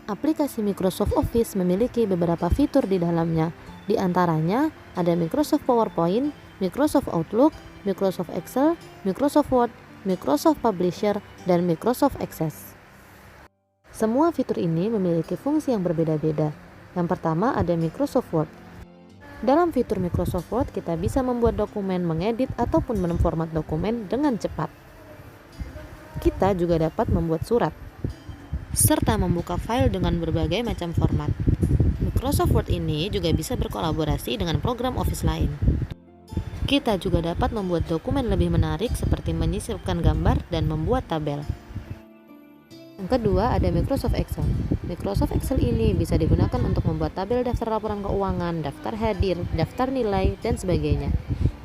Aplikasi Microsoft Office memiliki beberapa fitur di dalamnya. Di antaranya ada Microsoft PowerPoint, Microsoft Outlook, Microsoft Excel, Microsoft Word, Microsoft Publisher, dan Microsoft Access. Semua fitur ini memiliki fungsi yang berbeda-beda. Yang pertama ada Microsoft Word. Dalam fitur Microsoft Word, kita bisa membuat dokumen, mengedit, ataupun memformat dokumen dengan cepat. Kita juga dapat membuat surat, serta membuka file dengan berbagai macam format. Microsoft Word ini juga bisa berkolaborasi dengan program Office lain. Kita juga dapat membuat dokumen lebih menarik seperti menyisipkan gambar dan membuat tabel. Yang kedua ada Microsoft Excel. Microsoft Excel ini bisa digunakan untuk membuat tabel daftar laporan keuangan, daftar hadir, daftar nilai, dan sebagainya.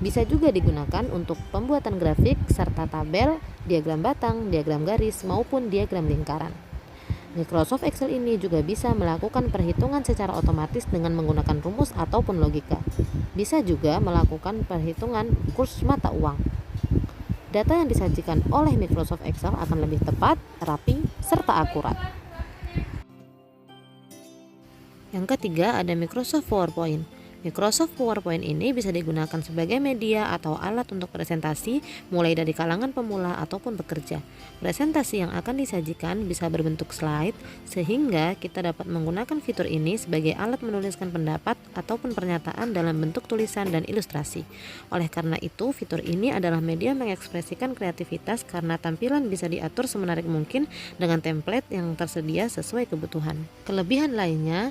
Bisa juga digunakan untuk pembuatan grafik serta tabel, diagram batang, diagram garis, maupun diagram lingkaran. Microsoft Excel ini juga bisa melakukan perhitungan secara otomatis dengan menggunakan rumus ataupun logika. Bisa juga melakukan perhitungan kurs mata uang. Data yang disajikan oleh Microsoft Excel akan lebih tepat, rapi, serta akurat. Yang ketiga ada Microsoft PowerPoint. Microsoft PowerPoint ini bisa digunakan sebagai media atau alat untuk presentasi mulai dari kalangan pemula ataupun pekerja. Presentasi yang akan disajikan bisa berbentuk slide sehingga kita dapat menggunakan fitur ini sebagai alat menuliskan pendapat ataupun pernyataan dalam bentuk tulisan dan ilustrasi. Oleh karena itu, fitur ini adalah media mengekspresikan kreativitas karena tampilan bisa diatur semenarik mungkin dengan template yang tersedia sesuai kebutuhan. Kelebihan lainnya,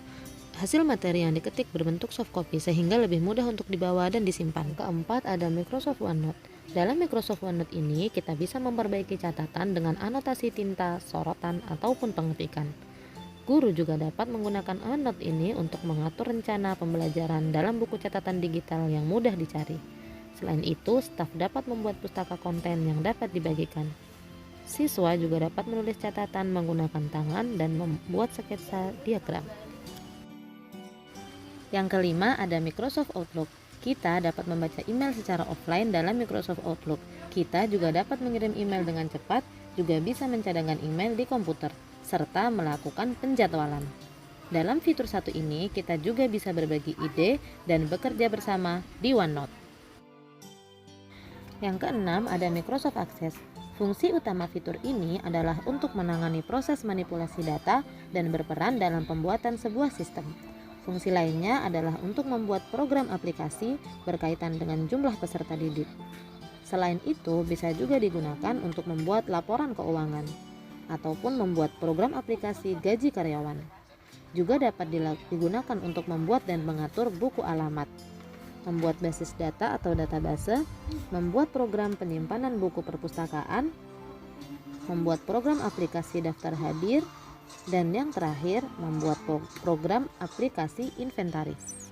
hasil materi yang diketik berbentuk soft copy sehingga lebih mudah untuk dibawa dan disimpan. Keempat ada Microsoft OneNote. Dalam Microsoft OneNote ini kita bisa memperbaiki catatan dengan anotasi tinta, sorotan, ataupun pengetikan. Guru juga dapat menggunakan OneNote ini untuk mengatur rencana pembelajaran dalam buku catatan digital yang mudah dicari. Selain itu, staf dapat membuat pustaka konten yang dapat dibagikan. Siswa juga dapat menulis catatan menggunakan tangan dan membuat sketsa diagram. Yang kelima ada Microsoft Outlook. Kita dapat membaca email secara offline dalam Microsoft Outlook. Kita juga dapat mengirim email dengan cepat, juga bisa mencadangkan email di komputer, serta melakukan penjadwalan. Dalam fitur satu ini, kita juga bisa berbagi ide dan bekerja bersama di OneNote. Yang keenam ada Microsoft Access. Fungsi utama fitur ini adalah untuk menangani proses manipulasi data dan berperan dalam pembuatan sebuah sistem. Fungsi lainnya adalah untuk membuat program aplikasi berkaitan dengan jumlah peserta didik. Selain itu, bisa juga digunakan untuk membuat laporan keuangan ataupun membuat program aplikasi gaji karyawan. Juga dapat digunakan untuk membuat dan mengatur buku alamat, membuat basis data atau database, membuat program penyimpanan buku perpustakaan, membuat program aplikasi daftar hadir, dan yang terakhir membuat program aplikasi inventaris.